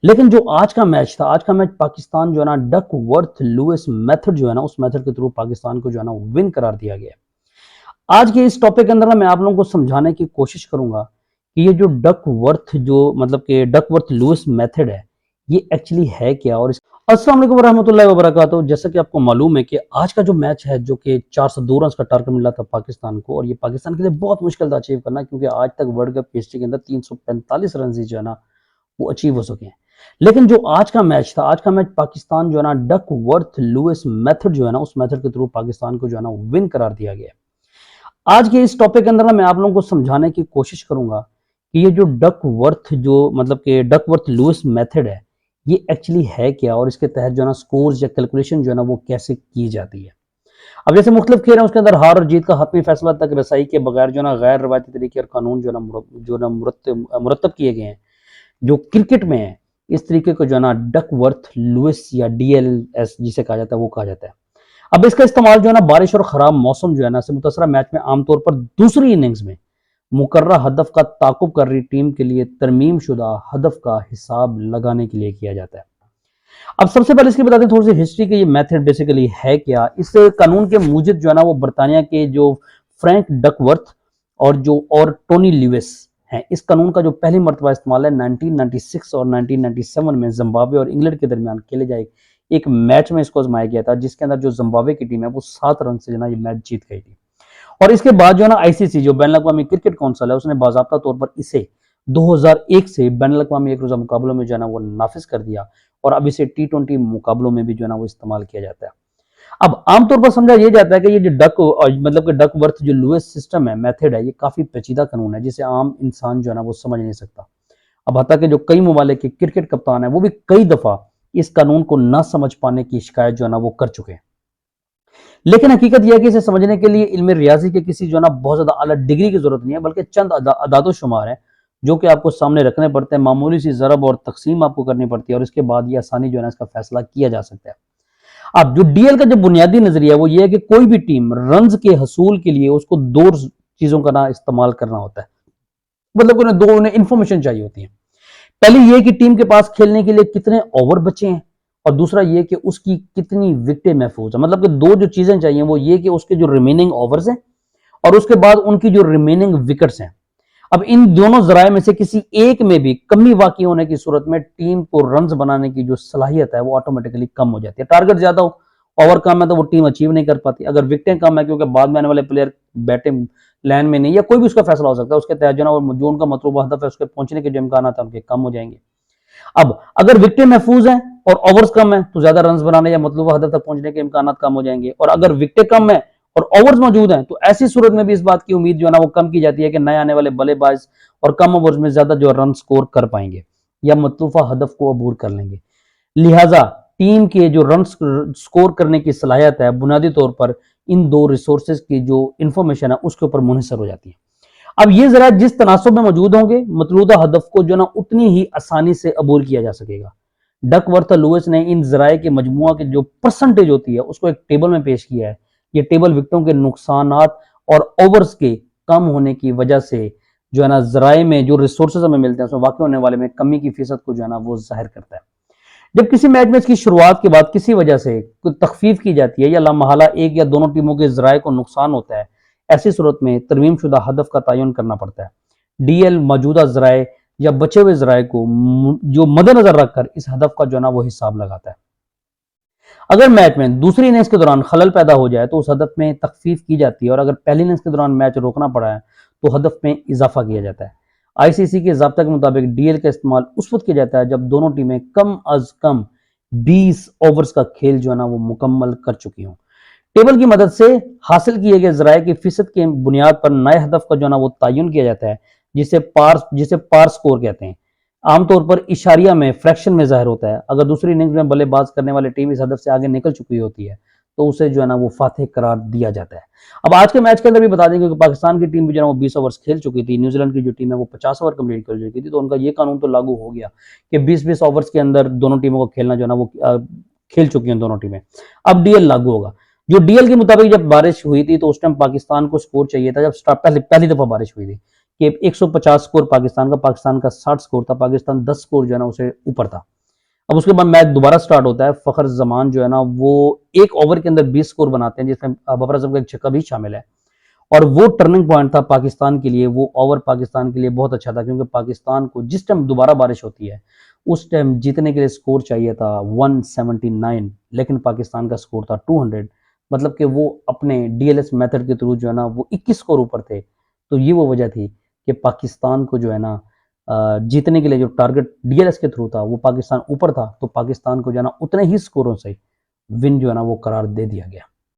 लेकिन जो आज का मैच था, आज का मैच पाकिस्तान जो है ना डकवर्थ लुईस मेथड जो है ना, उस मेथड के थ्रू पाकिस्तान को जो है ना विन करार दिया गया है। आज के इस टॉपिक के अंदर ना मैं आप लोगों को समझाने की कोशिश करूंगा कि ये जो डकवर्थ जो मतलब कि डकवर्थ लुईस मेथड है, ये एक्चुअली है क्या। और अस्सलाम वालेकुम रहमतुल्लाहि व बरकातहू। जैसा कि आपको मालूम है कि आज का जो मैच है, जो कि 402 रन का टारगेट मिला था पाकिस्तान को, और ये पाकिस्तान के लिए बहुत मुश्किल था अचीव करना, क्योंकि आज तक वर्ल्ड कप की हिस्ट्री के अंदर 345 रन ही जो है ना वो अचीव हो सके हैं। लेकिन जो आज का मैच था, आज का मैच पाकिस्तान जो है ना डकवर्थ लुईस मेथड जो है ना, उस मेथड के थ्रू पाकिस्तान को जो है ना विन करार दिया गया है। आज के इस टॉपिक के अंदर ना मैं आप लोगों को समझाने की कोशिश करूंगा कि ये जो डकवर्थ जो मतलब कि डकवर्थ लुईस मेथड है, ये एक्चुअली है क्या, और इसके तहत जो है ना स्कोर्स या कैलकुलेशन जो है ना वो कैसे की जाती है। अब जैसे मुख्तलिफ खेल हैं, उसके अंदर हार और जीत का हतमी फैसला तक रसाई के बगैर जो है ना गैर रवायती तरीके और कानून जो है ना मुरतब किए गए हैं, जो क्रिकेट में है, इस तरीके को जो है ना डकवर्थ लुईस या डीएलएस जिसे कहा जाता है वो कहा जाता है। अब इसका इस्तेमाल जो है ना बारिश और खराब मौसम जो है ना से मुतासरा मैच में आमतौर पर दूसरी इनिंग्स में मुकर्रा हदफ का ताकुब कर रही टीम के लिए तरमीम शुदा हदफ का हिसाब लगाने के लिए किया जाता है। अब सबसे पहले इसकी बताते हैं थोड़ी सी हिस्ट्री के, ये मेथड बेसिकली है क्या। इस कानून के मूजिब जो है ना वो बरतानिया के जो फ्रैंक डकवर्थ और टोनी लिविस हैं, इस कानून का जो पहली मरतबा इस्तेमाल है 1996 और 1997 में जिम्बाब्वे और इंग्लैंड के दरमियान खेले जाए एक मैच में इसको आजमाया गया था, जिसके अंदर जो जिम्बाब्वे की टीम है वो 7 रन से जो है ना ये मैच जीत गई थी। और इसके बाद जो है ना आईसीसी जो बैन अवी क्रिकेट काउंसिल है, उसने बाज़ाब्ता तौर पर इसे 2001 से बैन अवी एक रोजा मुकाबलों में जो है ना वो नाफिज कर दिया, और अब इसे टी20 मुकाबलों में भी जो है ना वो इस्तेमाल किया जाता है। अब आमतौर पर समझा यह जाता है कि ये जो मतलब कि डकवर्थ जो लुईस सिस्टम है, मेथड है, ये काफी पेचीदा कानून है जिसे आम इंसान जो है ना वो समझ नहीं सकता। अब हता कि जो कई ममालिक के क्रिकेट कप्तान है वो भी कई दफा इस कानून को ना समझ पाने की शिकायत जो है ना वो कर चुके हैं। लेकिन हकीकत यह है कि इसे समझने के लिए इल्म रियाजी के किसी जो है ना बहुत ज्यादा अला डिग्री की जरूरत नहीं है, बल्कि चंद अदादो शुमार है जो कि आपको सामने रखने पड़ते हैं। मामूली सी जरब और तकसीम आपको करनी पड़ती है, और इसके बाद ये आसानी जो है ना इसका फैसला किया जा सकता है। अब जो डीएल का जो बुनियादी नजरिया है वो ये है कि कोई भी टीम रन्स के हसूल के लिए उसको दो चीजों का ना इस्तेमाल करना होता है। मतलब उन्हें इंफॉर्मेशन चाहिए होती है। पहली ये कि टीम के पास खेलने के लिए कितने ओवर बचे हैं, और दूसरा ये कि उसकी कितनी विकेटें महफूज है। मतलब कि दो जो चीजें चाहिए वो ये कि उसके जो रिमेनिंग ओवर्स हैं, और उसके बाद उनकी जो रिमेनिंग विकेट्स हैं। अब इन दोनों जराए में से किसी एक में भी कमी वाकई होने की सूरत में टीम को रन्स बनाने की जो सलाहियत है वो ऑटोमेटिकली कम हो जाती है। टारगेट ज्यादा हो, ओवर कम है, तो वो टीम अचीव नहीं कर पाती। अगर विकेटें कम है, क्योंकि बाद में आने वाले प्लेयर बैटिंग लाइन में नहीं, या कोई भी उसका फैसला हो सकता है, उसके तहत जो ना जो उनका मतलूबा हदफ है उसके पहुंचने के जो इम्कान है उनके कम हो जाएंगे। अब अगर विकेटें महफूज हैं और ओवर्स कम है, तो ज्यादा रन बनाने या मतलूबा हदफ तक पहुंचने के इम्कान कम हो जाएंगे। और अगर विकेटें कम है और ओवर्स मौजूद हैं, तो ऐसी सूरत में भी इस बात की उम्मीद जो है ना वो कम की जाती है कि नए आने वाले बल्लेबाज और कम ओवर्स में ज्यादा जो रन स्कोर कर पाएंगे या मतलूबा हदफ को अबूर कर लेंगे। लिहाजा टीम के जो रन स्कोर करने की सलाहियत है बुनियादी तौर पर इन दो रिसोर्सेज की जो इंफॉर्मेशन है उसके ऊपर मुनहसर हो जाती है। अब ये जरा जिस तनासब में मौजूद होंगे, मतलूदा हदफ को जो ना उतनी ही आसानी से अबूर किया जा सकेगा। डकवर्थ लुईस ने इन जराए के मजमुआ की जो परसेंटेज होती है उसको एक टेबल में पेश किया है। ये टेबल विकेटों के नुकसान और ओवर्स के कम होने की वजह से जो है ना जराए में जो रिसोर्सेज हमें मिलते हैं उसमें वाकई होने वाले में कमी की फीसद को जो है ना वो जाहिर करता है। जब किसी मैच में इसकी शुरुआत के बाद किसी वजह से कोई तखफीफ की जाती है या लामहला एक या दोनों टीमों के जराए को नुकसान होता है, ऐसी सूरत में तरमीम शुदा हदफ का तयन करना पड़ता है। डीएल मौजूदा जराए या बचे हुए जराए को जो मद्देनजर रखकर इस हदफ का जो है ना वो हिसाब लगाता है। अगर मैच में दूसरी इनिंग्स के दौरान खलल पैदा हो जाए तो उस हदफ में तखफीफ की जाती है, और अगर पहली इनिंग्स के दौरान मैच रोकना पड़ा है तो हदफ में इजाफा किया जाता है। आईसीसी के ज़ाब्ता के मुताबिक डीएल का इस्तेमाल उस वक्त किया जाता है जब दोनों टीमें कम अज कम 20 ओवर्स का खेल जो है ना वो मुकम्मल कर चुकी हों। टेबल की मदद से हासिल किए गए जराए की फीसद के बुनियाद पर नए हदफ का जो है ना वो तयन किया जाता है, जिसे पार स्कोर कहते हैं। आमतौर पर इशारिया में फ्रैक्शन में जाहिर होता है। अगर दूसरी इनिंग्स में बल्लेबाज करने वाली टीम इस हदफ से आगे निकल चुकी होती है तो उसे जो है ना वो फातेह करार दिया जाता है। अब आज के मैच के अंदर भी बता दें, क्योंकि पाकिस्तान की टीम भी जो है वो 20 ओवर्स खेल चुकी थी, न्यूजीलैंड की जो टीम है वो 50 ओवर कंप्लीट कर चुकी थी, तो उनका ये कानून तो लागू हो गया कि 20-20 ओवर्स के अंदर दोनों टीमों को खेलना जो है ना वो खेल चुकी हैं दोनों टीमें। अब डीएल लागू होगा। जो डीएल के मुताबिक जब बारिश हुई थी तो उस टाइम पाकिस्तान को स्कोर चाहिए था, जब पहली दफा बारिश हुई थी, कि 150 स्कोर पाकिस्तान का 60 स्कोर था, पाकिस्तान 10 स्कोर जो है ना उसे ऊपर था। अब उसके बाद मैच दोबारा स्टार्ट होता है, फखर जमान जो है ना वो एक ओवर के अंदर 20 स्कोर बनाते हैं, जिसमें बाबर आजम का एक छक्का भी शामिल है। और वो टर्निंग पॉइंट था पाकिस्तान के लिए, वो ओवर पाकिस्तान के लिए बहुत अच्छा था, क्योंकि पाकिस्तान को जिस टाइम दोबारा बारिश होती है उस टाइम जीतने के लिए स्कोर चाहिए था 179, लेकिन पाकिस्तान का स्कोर था 200। मतलब कि वो अपने डीएलएस मेथड के थ्रू जो है ना वो 21 स्कोर ऊपर थे। तो ये वो वजह थी कि पाकिस्तान को जो है ना जीतने के लिए जो टारगेट डीएलएस के थ्रू था वो पाकिस्तान ऊपर था, तो पाकिस्तान को जो है ना उतने ही स्कोरों से विन जो है ना वो करार दे दिया गया।